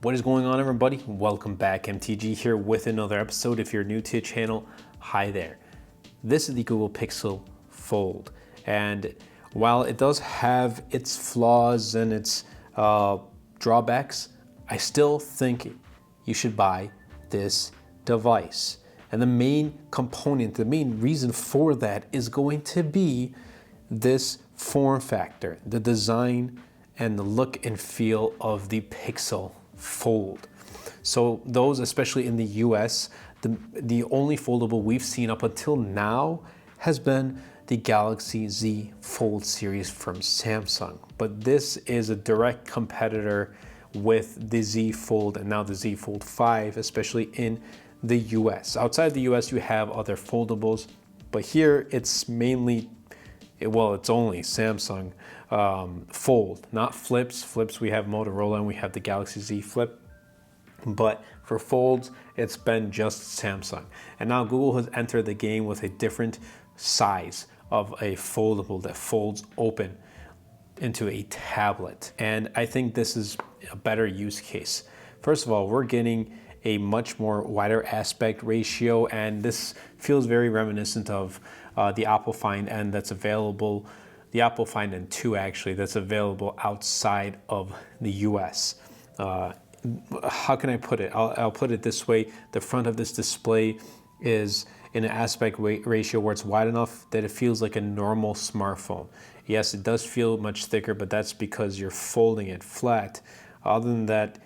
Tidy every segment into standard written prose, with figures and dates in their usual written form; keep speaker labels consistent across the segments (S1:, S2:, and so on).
S1: What is going on, everybody? Welcome back. MTG here with another episode. If you're new to the channel, hi there. This is the Google Pixel Fold, and while it does have its flaws and its drawbacks, I still think you should buy this device. And the main component, the main reason for that is going to be this form factor, the design and the look and feel of the Pixel Fold. So those, especially in the US, the only foldable we've seen up until now has been the Galaxy Z Fold series from Samsung. But this is a direct competitor with the Z Fold and now the Z Fold 5, especially in the US. Outside the US, you have other foldables, but here it's mainly, well, it's only Samsung Fold, not flips. Flips, we have Motorola and we have the Galaxy Z Flip. But for folds, it's been just Samsung. And now Google has entered the game with a different size of a foldable that folds open into a tablet. And I think this is a better use case. First of all, we're getting a much more wider aspect ratio, and this feels very reminiscent of the Apple Find N that's available, the Apple Find N2 actually, that's available outside of the US. How can I put it? I'll put it this way. The front of this display is in an aspect ratio where it's wide enough that it feels like a normal smartphone. Yes, it does feel much thicker, but that's because you're folding it flat. Other than that,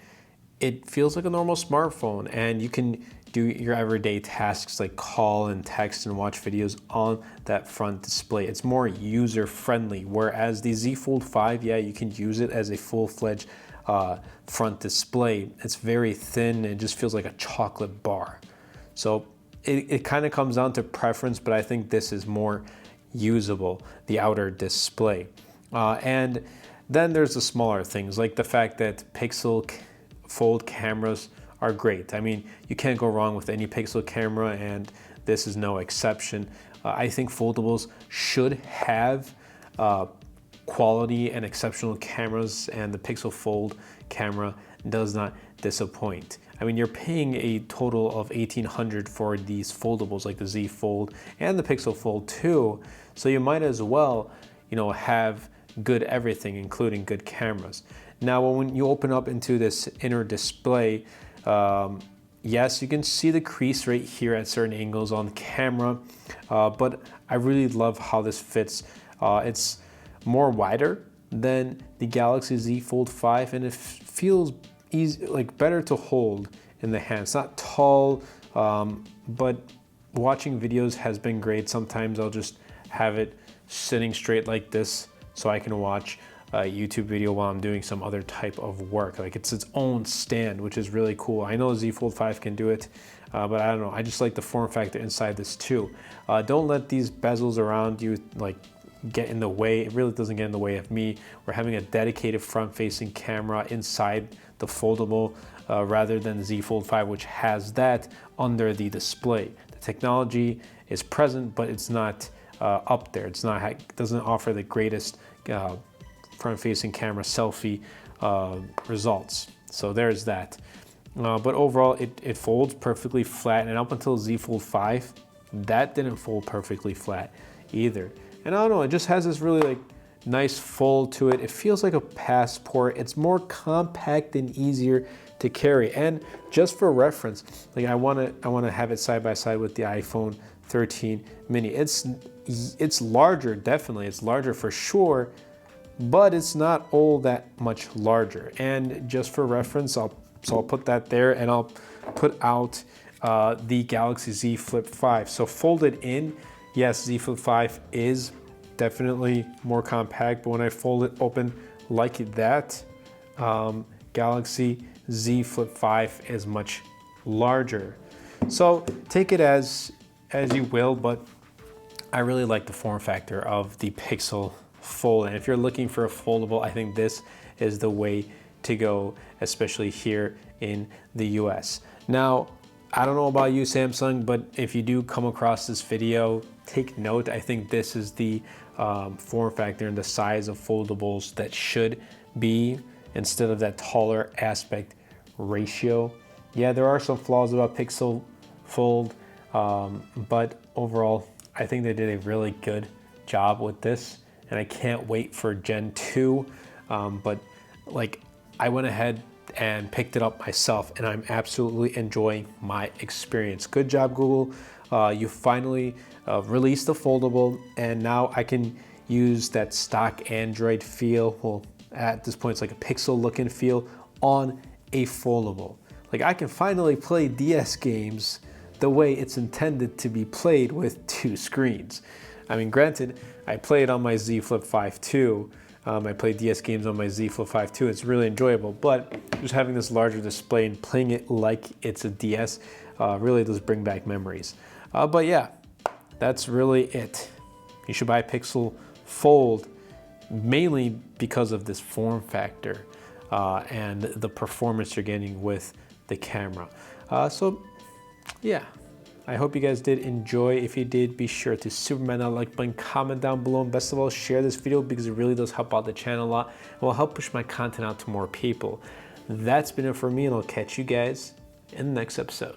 S1: it feels like a normal smartphone, and you can do your everyday tasks like call and text and watch videos on that front display. It's more user-friendly, whereas the Z Fold 5, yeah, you can use it as a full-fledged front display. It's very thin, it just feels like a chocolate bar. So it kind of comes down to preference, but I think this is more usable, the outer display. And then there's the smaller things, like the fact that Pixel Fold cameras are great. I mean, you can't go wrong with any Pixel camera, and this is no exception. I think foldables should have quality and exceptional cameras, and the Pixel Fold camera does not disappoint. I mean, you're paying a total of $1,800 for these foldables like the Z Fold and the Pixel Fold 2, so you might as well, have good everything, including good cameras. Now, when you open up into this inner display, yes, you can see the crease right here at certain angles on camera, but I really love how this fits. It's more wider than the Galaxy Z Fold 5, and it feels easy, like better to hold in the hand. It's not tall, but watching videos has been great. Sometimes I'll just have it sitting straight like this so I can watch a YouTube video while I'm doing some other type of work. Like it's its own stand, which is really cool. I know Z Fold 5 can do it, but I don't know. I just like the form factor inside this too. Don't let these bezels around you get in the way. It really doesn't get in the way of me. We're having a dedicated front-facing camera inside the foldable rather than the Z Fold 5, which has that under the display. The technology is present, but it's not up there. It doesn't offer the greatest front-facing camera selfie results. So there's that. But overall, it folds perfectly flat, and up until Z Fold 5, that didn't fold perfectly flat either. And I don't know, it just has this really nice fold to it. It feels like a passport. It's more compact and easier to carry. And just for reference, I want to have it side by side with the iPhone 13 mini. It's larger, definitely. It's larger for sure, but it's not all that much larger. And just for reference, I'll put that there, and I'll put out the Galaxy Z Flip 5. So folded in, yes, Z Flip 5 is definitely more compact, but when I fold it open like that, Galaxy Z Flip 5 is much larger. So take it as you will, but I really like the form factor of the Pixel Fold. And if you're looking for a foldable, I think this is the way to go, especially here in the US. Now, I don't know about you, Samsung, but if you do come across this video, take note. I think this is the form factor and the size of foldables that should be, instead of that taller aspect ratio. Yeah, there are some flaws about Pixel Fold, but overall, I think they did a really good job with this, and I can't wait for Gen 2. But like, I went ahead and picked it up myself, and I'm absolutely enjoying my experience. Good job, Google. You finally released the foldable, and now I can use that stock Android feel. Well, at this point, it's like a Pixel looking feel on a foldable. Like, I can finally play DS games the way it's intended to be played with two screens. I mean, granted, I played on my Z Flip 5 too. I play DS games on my Z Flip 5 too. It's really enjoyable, but just having this larger display and playing it like it's a DS really does bring back memories. But yeah, that's really it. You should buy Pixel Fold mainly because of this form factor and the performance you're getting with the camera. So yeah, I hope you guys did enjoy. If you did, be sure to superman that like button, comment down below, and best of all, share this video because it really does help out the channel a lot and will help push my content out to more people. That's been it for me, and I'll catch you guys in the next episode.